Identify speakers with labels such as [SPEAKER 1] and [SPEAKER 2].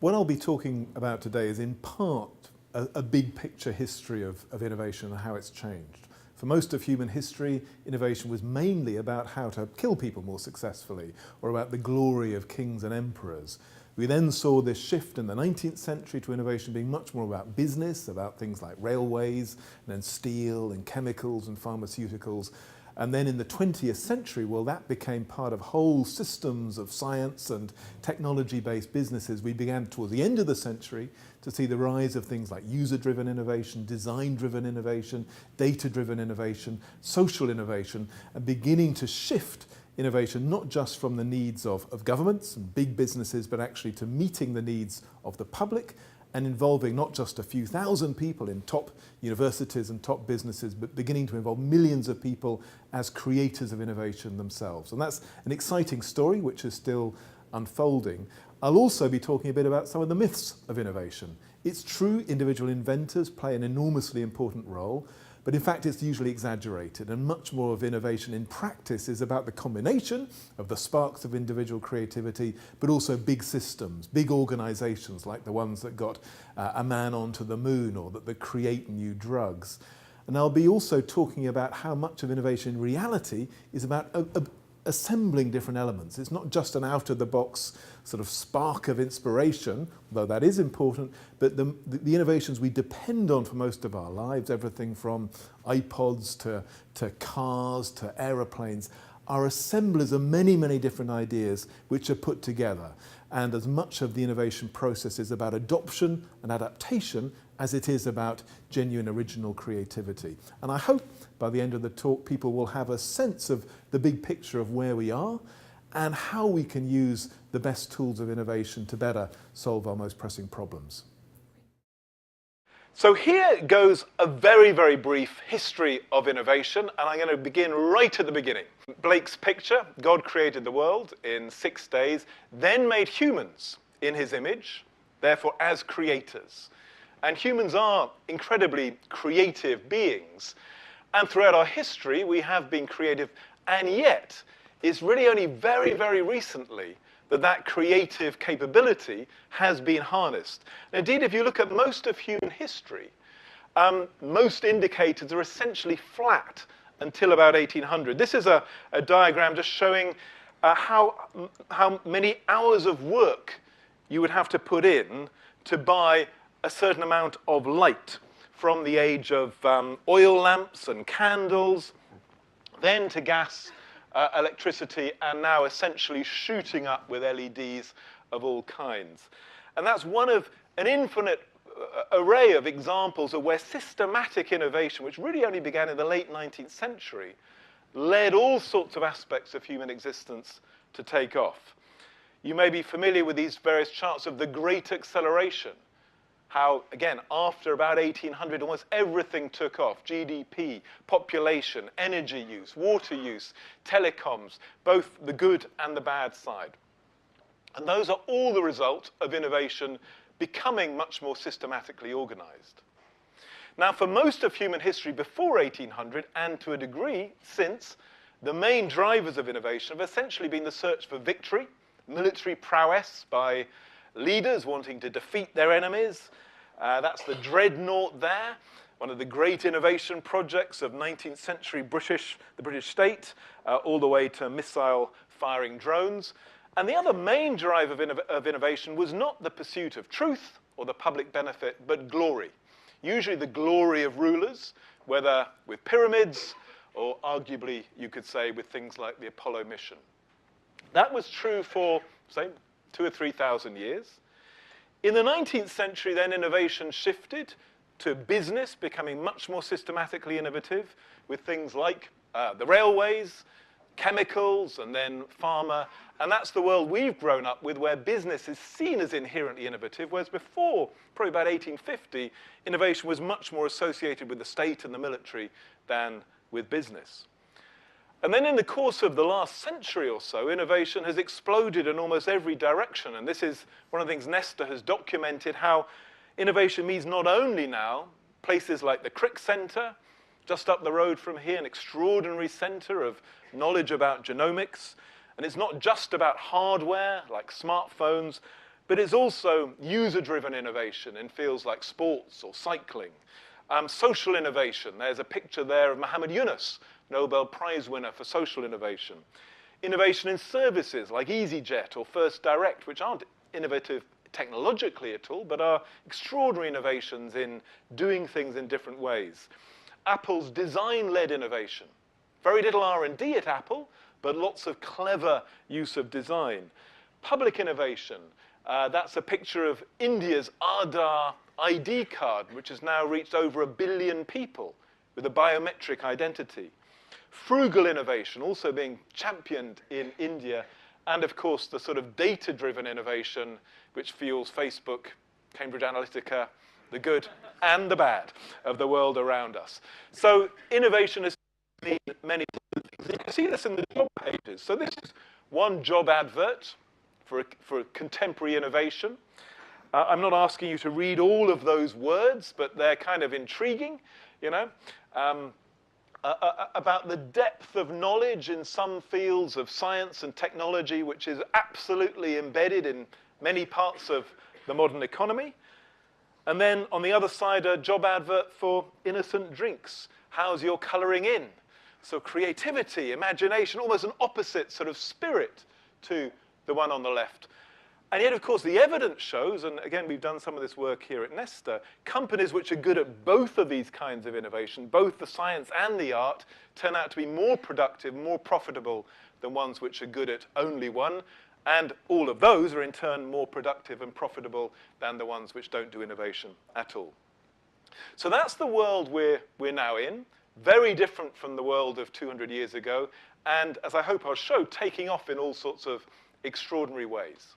[SPEAKER 1] What I'll be talking about today is in part a big picture history of innovation and how it's changed. For most of human history, innovation was mainly about how to kill people more successfully or about the glory of kings and emperors. We then saw this shift in the 19th century to innovation being much more about business, about things like railways, and then steel and chemicals and pharmaceuticals. And then in the 20th century, well, that became part of whole systems of science and technology-based businesses. We began towards the end of the century to see the rise of things like user-driven innovation, design-driven innovation, data-driven innovation, social innovation, and beginning to shift innovation not just from the needs of governments and big businesses, but actually to meeting the needs of the public and involving not just a few thousand people in top universities and top businesses, but beginning to involve millions of people as creators of innovation themselves. And that's an exciting story which is still unfolding. I'll also be talking a bit about some of the myths of innovation. It's true individual inventors play an enormously important role, but in fact it's usually exaggerated, and much more of innovation in practice is about the combination of the sparks of individual creativity, but also big systems, big organizations like the ones that got a man onto the moon or that create new drugs. And I'll be also talking about how much of innovation in reality is about assembling different elements. It's not just an out-of-the-box sort of spark of inspiration, though that is important, but the innovations we depend on for most of our lives, everything from iPods to cars to aeroplanes, are assemblers of many, many different ideas which are put together. And as much of the innovation process is about adoption and adaptation as it is about genuine original creativity. And I hope by the end of the talk people will have a sense of the big picture of where we are and how we can use the best tools of innovation to better solve our most pressing problems. So here goes a very, very brief history of innovation, and I'm going to begin right at the beginning. Blake's picture, God created the world in 6 days, then made humans in his image, therefore as creators. And humans are incredibly creative beings. And throughout our history, we have been creative, and yet it's really only very, very recently that creative capability has been harnessed. And indeed, if you look at most of human history, most indicators are essentially flat until about 1800. This is a diagram just showing how many hours of work you would have to put in to buy a certain amount of light, from the age of oil lamps and candles, then to gas, electricity, and now essentially shooting up with LEDs of all kinds. And that's one of an infinite array of examples of where systematic innovation, which really only began in the late 19th century, led all sorts of aspects of human existence to take off. You may be familiar with these various charts of the Great Acceleration, how, again, after about 1800, almost everything took off. GDP, population, energy use, water use, telecoms, both the good and the bad side. And those are all the result of innovation becoming much more systematically organized. Now, for most of human history before 1800, and to a degree since, the main drivers of innovation have essentially been the search for victory, military prowess by leaders wanting to defeat their enemies. That's the dreadnought there, one of the great innovation projects of 19th century the British state, all the way to missile-firing drones. And the other main drive of innovation was not the pursuit of truth or the public benefit, but glory. Usually the glory of rulers, whether with pyramids or arguably, you could say, with things like the Apollo mission. That was true for, say, 2,000 or 3,000 years. In the 19th century, then, innovation shifted to business becoming much more systematically innovative with things like the railways, chemicals, and then pharma. And that's the world we've grown up with, where business is seen as inherently innovative, whereas before, probably about 1850, innovation was much more associated with the state and the military than with business. And then in the course of the last century or so, innovation has exploded in almost every direction. And this is one of the things Nesta has documented, how innovation means not only now places like the Crick Center, just up the road from here, an extraordinary center of knowledge about genomics. And it's not just about hardware like smartphones, But it's also user-driven innovation in fields like sports or cycling. Social innovation. There's a picture there of Muhammad Yunus, Nobel Prize winner for social innovation. Innovation in services like EasyJet or First Direct, which aren't innovative technologically at all, but are extraordinary innovations in doing things in different ways. Apple's design-led innovation. Very little R&D at Apple, but lots of clever use of design. Public innovation. That's a picture of India's Aadhaar ID card, which has now reached over 1 billion people with a biometric identity. Frugal innovation, also being championed in India. And, of course, the sort of data-driven innovation which fuels Facebook, Cambridge Analytica, the good and the bad of the world around us. So innovation has been many things. You can see this in the job pages. So this is one job advert for contemporary innovation. I'm not asking you to read all of those words, but they're kind of intriguing, you know. About the depth of knowledge in some fields of science and technology, which is absolutely embedded in many parts of the modern economy. And then on the other side, a job advert for innocent drinks. How's your colouring in? So creativity, imagination, almost an opposite sort of spirit to the one on the left. And yet, of course, the evidence shows, and again, we've done some of this work here at Nesta, companies which are good at both of these kinds of innovation, both the science and the art, turn out to be more productive, more profitable than ones which are good at only one. And all of those are, in turn, more productive and profitable than the ones which don't do innovation at all. So that's the world we're now in, very different from the world of 200 years ago, and as I hope I'll show, taking off in all sorts of extraordinary ways.